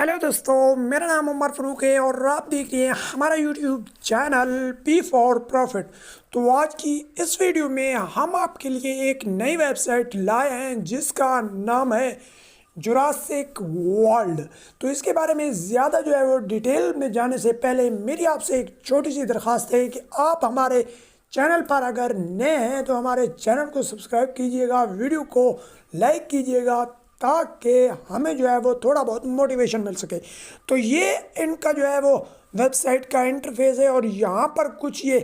Hello दोस्तों, मेरा नाम उमर फ़ारूक है और आप देख रहे हैं हमारा YouTube channel P for profit. तो आज की इस वीडियो में हम आपके लिए एक नई वेबसाइट लाए हैं जिसका नाम है जुरासिक वर्ल्ड। तो इसके बारे में ज़्यादा जो है वो डिटेल में जाने से पहले मेरी आपसे एक छोटी सी दरख्वास्त है कि आप हमारे चैनल पर अगर नए हैं तो हमारे चैनल को सब्सक्राइब कीजिएगा, वीडियो को लाइक कीजिएगा ताकि हमें जो है वो थोड़ा बहुत मोटिवेशन मिल सके। तो ये इनका जो है वो वेबसाइट का इंटरफेस है और यहाँ पर कुछ ये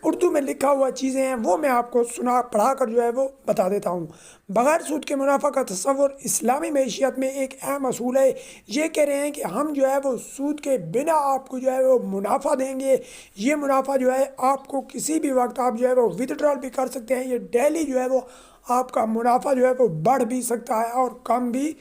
उर्दू में लिखा हुआ चीज़ें हैं वो मैं आपको पढ़ा कर जो है वो बता देता हूँ। बगैर सूद के मुनाफा का तस्वुर इस्लामी मैशियत में एक अहम असूल है। ये कह रहे हैं कि हम जो है वो सूद के बिना आपको जो है वो मुनाफा देंगे। ये मुनाफा जो है आपको किसी भी वक्त आप जो है वो विदड्रॉल भी कर सकते हैं। ये डेली जो है वो आपका मुनाफा जो है वो बढ़ भी सकता है और कम भी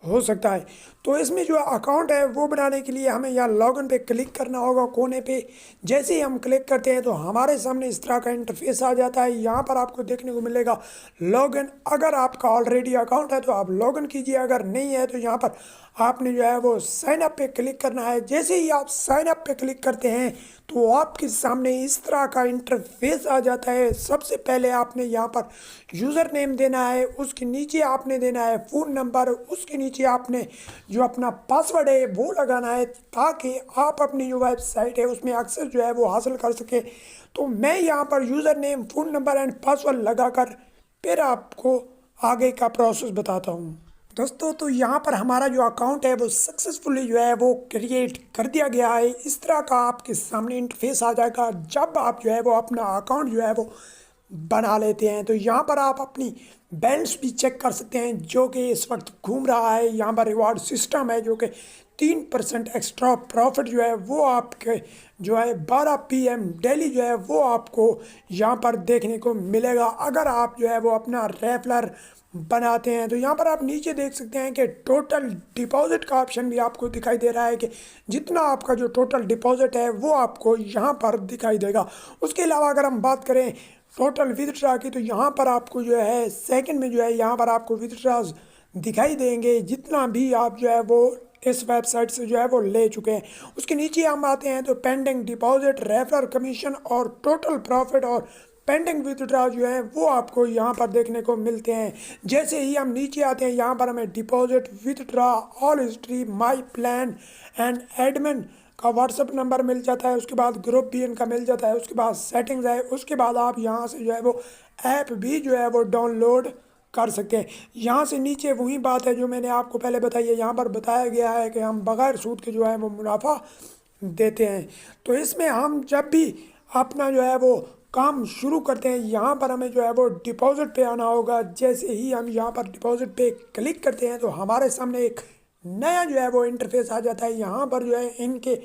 हो सकता है। तो इसमें जो अकाउंट है वो बनाने के लिए हमें यहाँ लॉगिन पे क्लिक करना होगा कोने पे। जैसे ही हम क्लिक करते हैं तो हमारे सामने इस तरह का इंटरफेस आ जाता है। यहाँ पर आपको देखने को मिलेगा लॉगिन। अगर आपका ऑलरेडी अकाउंट है तो आप लॉगिन कीजिए, अगर नहीं है तो यहाँ पर आपने जो है वो साइन अप पे क्लिक करना है। जैसे ही आप साइन अप पे क्लिक करते हैं तो आपके सामने इस तरह का इंटरफेस आ जाता है। सबसे पहले आपने यहाँ पर यूज़र नेम देना है, उसके नीचे आपने देना है फ़ोन नंबर, उसके नीचे आपने जो अपना पासवर्ड है वो लगाना है ताकि आप अपनी जो वेबसाइट है उसमें एक्सेस जो है वो हासिल कर सके। तो मैं यहाँ पर user name, phone number and password लगाकर फिर आपको आगे का प्रोसेस बताता हूँ। दोस्तों, तो यहाँ पर हमारा जो अकाउंट है वो सक्सेसफुली जो है वो क्रिएट कर दिया गया है। इस तरह का आपके सामने इंटरफेस आ जाएगा जब आप जो है वो अपना अकाउंट जो है वो बना लेते हैं। तो यहाँ पर आप अपनी बैलेंस भी चेक कर सकते हैं जो कि इस वक्त घूम रहा है। यहाँ पर रिवार्ड सिस्टम है जो कि 3% एक्स्ट्रा प्रॉफिट जो है वो आपके जो है 12 PM डेली जो है वो आपको यहाँ पर देखने को मिलेगा अगर आप जो है वो अपना रेफलर बनाते हैं। तो यहाँ पर आप नीचे देख सकते हैं कि टोटल डिपॉजिट का ऑप्शन भी आपको दिखाई दे रहा है कि जितना आपका जो टोटल डिपॉजिट है वो आपको यहाँ पर दिखाई देगा। उसके अलावा अगर हम बात करें टोटल विदड्रा की तो यहाँ पर आपको जो है सेकंड में जो है यहाँ पर आपको विदड्राज दिखाई देंगे जितना भी आप जो है वो इस वेबसाइट से जो है वो ले चुके हैं। उसके नीचे हम आते हैं तो पेंडिंग डिपॉजिट, रेफरल कमीशन और टोटल प्रॉफिट और पेंडिंग विदड्रा जो है वो आपको यहाँ पर देखने को मिलते हैं। जैसे ही हम नीचे आते हैं यहाँ पर हमें deposit, withdraw, all history, my plan and admin का व्हाट्सअप नंबर मिल जाता है। उसके बाद ग्रुप भी इनका मिल जाता है। उसके बाद सेटिंग्स है। उसके बाद आप यहाँ से जो है वो ऐप भी जो है वो डाउनलोड कर सकते हैं। यहाँ से नीचे वही बात है जो मैंने आपको पहले बताई है। यहाँ पर बताया गया है कि हम बगैर सूद के जो है वो मुनाफा देते हैं। तो इसमें हम जब भी अपना जो है वो काम शुरू करते हैं यहाँ पर हमें जो है वो डिपॉजिट पे आना होगा। जैसे ही हम यहाँ पर डिपॉजिट पे क्लिक करते हैं तो हमारे सामने एक नया जो है वो इंटरफेस आ जाता है। यहाँ पर जो है इनके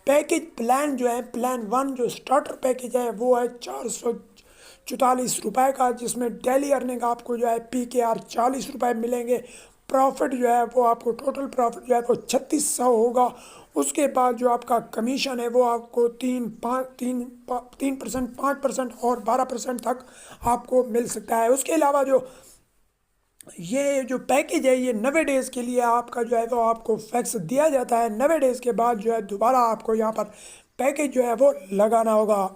पैकेज प्लान जो है, प्लान 1 जो स्टार्टर पैकेज है वो है 444 रुपये का, जिसमें डेली अर्निंग आपको जो है PKR 40 रुपये मिलेंगे। प्रॉफिट जो है वो आपको टोटल प्रॉफिट जो है वो 3600 होगा। उसके बाद जो आपका कमीशन है वो आपको 3%, 5% और 12% तक आपको मिल सकता है। उसके अलावा जो ये जो पैकेज है ये 90 डेज़ के लिए आपका जो है वो आपको फैक्स दिया जाता है। 90 डेज़ के बाद जो है दोबारा आपको यहाँ पर पैकेज जो है वो लगाना होगा।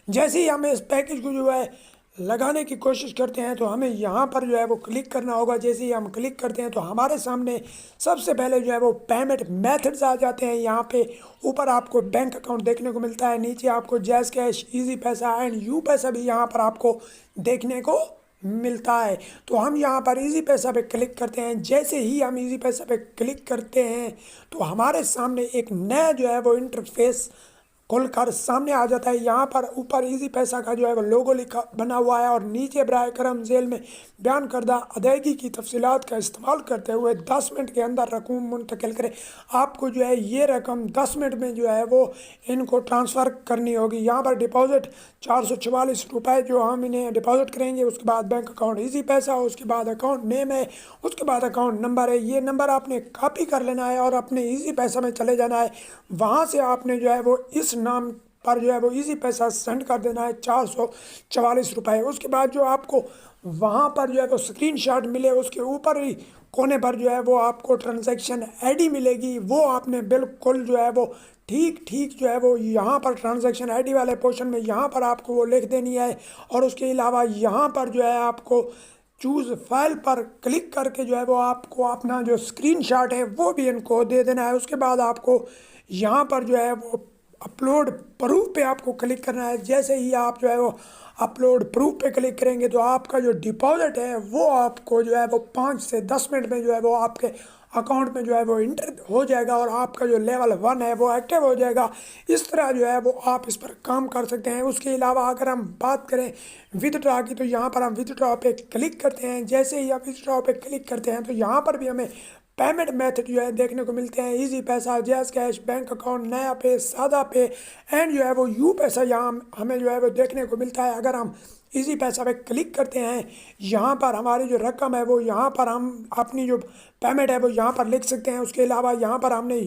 जैसे ही हम इस पैकेज को जो है लगाने की कोशिश करते हैं तो हमें यहाँ पर जो है वो क्लिक करना होगा। जैसे ही हम क्लिक करते हैं तो हमारे सामने सबसे पहले जो है वो पेमेंट मेथड्स आ जाते हैं। यहाँ पे ऊपर आपको बैंक अकाउंट देखने को मिलता है, नीचे आपको जैज़ कैश, ईजी पैसा एंड यू पैसा भी यहाँ पर आपको देखने को मिलता है। तो हम यहाँ पर इजी पैसा पे क्लिक करते हैं। जैसे ही हम इजी पैसा पे क्लिक करते हैं तो हमारे सामने एक नया जो है वो इंटरफेस खुलकर सामने आ जाता है। यहाँ पर ऊपर इजी पैसा का जो है वो लोगो लिखा बना हुआ है और नीचे बराए करम झेल में बयान करदा अदायगी की तफसीलात का इस्तेमाल करते हुए 10 मिनट के अंदर रकम मुंतकिल करें। आपको जो है ये रकम 10 मिनट में जो है वो इनको ट्रांसफ़र करनी होगी। यहाँ पर डिपॉजिट 444 रुपये जो हम इन्हें डिपॉजिट करेंगे। उसके बाद बैंक अकाउंट इजी पैसा, उसके बाद अकाउंट नेम है, उसके बाद अकाउंट नंबर है। ये नंबर आपने कॉपी कर लेना है और अपने इजी पैसा में चले जाना है। वहाँ से आपने जो है वो इस नाम पर जो है वो इजी पैसा सेंड कर देना है 444 रुपये। उसके बाद जो आपको वहाँ पर जो है वो स्क्रीनशॉट मिले उसके ऊपर ही कोने पर जो है वो आपको ट्रांजैक्शन आईडी मिलेगी, वो आपने बिल्कुल जो है वो ठीक जो है वो यहाँ पर ट्रांजैक्शन आईडी वाले पोर्शन में यहाँ पर आपको वो लिख देनी है। और उसके अलावा यहाँ पर जो है आपको चूज़ फाइल पर क्लिक करके जो है वो आपको अपना जो स्क्रीनशॉट है वो भी इनको दे देना है। उसके बाद आपको यहाँ पर जो है वो अपलोड प्रूफ पे आपको क्लिक करना है। जैसे ही आप जो है वो अपलोड प्रूफ पे क्लिक करेंगे तो आपका जो डिपॉजिट है वो आपको जो है वो 5 से 10 मिनट में जो है वो आपके अकाउंट में जो है वो इंटर हो जाएगा और आपका जो लेवल 1 है वो एक्टिव हो जाएगा। इस तरह जो है वो आप इस पर काम कर सकते हैं। उसके अलावा अगर हम बात करें विथड्रॉ की, तो यहाँ पर हम विथड्रॉ पे क्लिक करते हैं। जैसे ही आप विथड्रॉ पे क्लिक करते हैं तो यहाँ पर भी हमें पेमेंट मेथड जो है देखने को मिलते हैं। इजी पैसा, जैज़ कैश, बैंक अकाउंट, नया पे, सादा पे एंड जो है वो यू पैसा यहाँ हमें जो है वो देखने को मिलता है। अगर हम इजी पैसा पे क्लिक करते हैं, यहाँ पर हमारी जो रकम है वो यहाँ पर हम अपनी जो पेमेंट है वो यहाँ पर लिख सकते हैं। उसके अलावा यहाँ पर हमने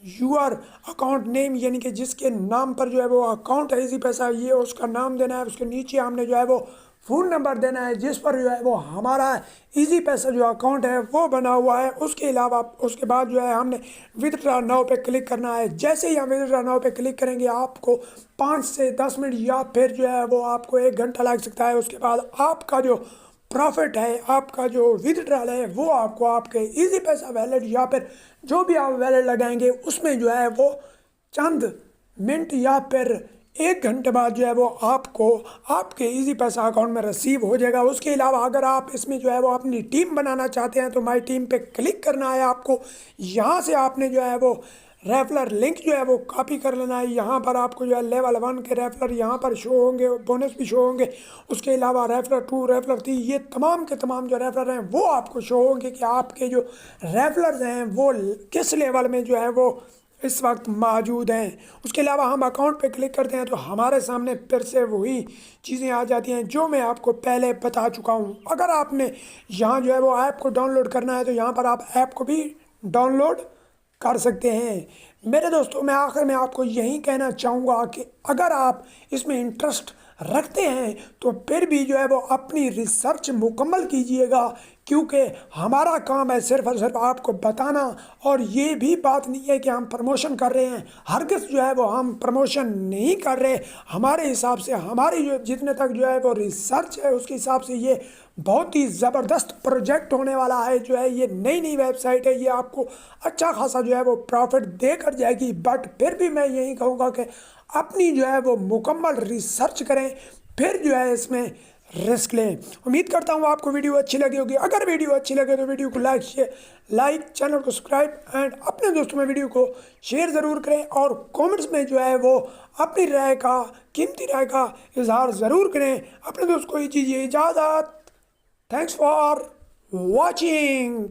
यूआर अकाउंट नेम यानी कि जिसके नाम पर जो है वो अकाउंट है इजी पैसा, ये उसका नाम देना है। उसके नीचे हमने जो है वो फ़ोन नंबर देना है जिस पर जो है वो हमारा इजी पैसा जो अकाउंट है वो बना हुआ है। उसके अलावा उसके बाद जो है हमने विथड्रॉ नाउ पे क्लिक करना है। जैसे ही हम विथड्रॉ नाउ पे क्लिक करेंगे आपको 5 से 10 मिनट या फिर जो है वो आपको 1 घंटा लग सकता है। उसके बाद आपका जो प्रॉफिट है, आपका जो विथड्रॉल है वो आपको आपके इजी पैसा वैलेट या फिर जो भी आप वैलेट लगाएंगे उसमें जो है वो चंद मिनट या फिर 1 घंटे बाद जो है वो आपको आपके इजी पैसा अकाउंट में रिसीव हो जाएगा। उसके अलावा अगर आप इसमें जो है वो अपनी टीम बनाना चाहते हैं तो माई टीम पे क्लिक करना है आपको। यहाँ से आपने जो है वो रेफलर लिंक जो है वो कॉपी कर लेना है। यहाँ पर आपको जो है लेवल 1 के रेफलर यहाँ पर शो होंगे, बोनस भी शो होंगे। उसके अलावा रेफलर 2, रेफलर 3, ये तमाम के तमाम जो रेफलर हैं वो आपको शो होंगे कि आपके जो रेफलर्स हैं वो किस लेवल में जो है वो इस वक्त मौजूद हैं। उसके अलावा हम अकाउंट पे क्लिक करते हैं तो हमारे सामने फिर से वही चीज़ें आ जाती हैं जो मैं आपको पहले बता चुका हूँ। अगर आपने यहाँ जो है वो ऐप को डाउनलोड करना है तो यहाँ पर आप ऐप को भी डाउनलोड कर सकते हैं। मेरे दोस्तों, मैं आखिर में आपको यही कहना चाहूँगा कि अगर आप इसमें इंटरेस्ट रखते हैं तो फिर भी जो है वो अपनी रिसर्च मुकम्मल कीजिएगा, क्योंकि हमारा काम है सिर्फ और सिर्फ आपको बताना। और ये भी बात नहीं है कि हम प्रमोशन कर रहे हैं, हरगिज़ जो है वो हम प्रमोशन नहीं कर रहे। हमारे हिसाब से हमारी जो जितने तक जो है वो रिसर्च है उसके हिसाब से ये बहुत ही ज़बरदस्त प्रोजेक्ट होने वाला है। जो है ये नई वेबसाइट है, ये आपको अच्छा खासा जो है वो प्रॉफिट दे कर जाएगी। बट फिर भी मैं यही कहूँगा कि अपनी जो है वो मुकम्मल रिसर्च करें, फिर जो है इसमें रिस्क लें। उम्मीद करता हूँ आपको वीडियो अच्छी लगी होगी। अगर वीडियो अच्छी लगे तो वीडियो को लाइक चैनल को सब्सक्राइब एंड अपने दोस्तों में वीडियो को शेयर ज़रूर करें और कमेंट्स में जो है वो अपनी राय का, कीमती राय का इजहार ज़रूर करें। अपने दोस्त को दीजिए इजाज़त। Thanks for watching.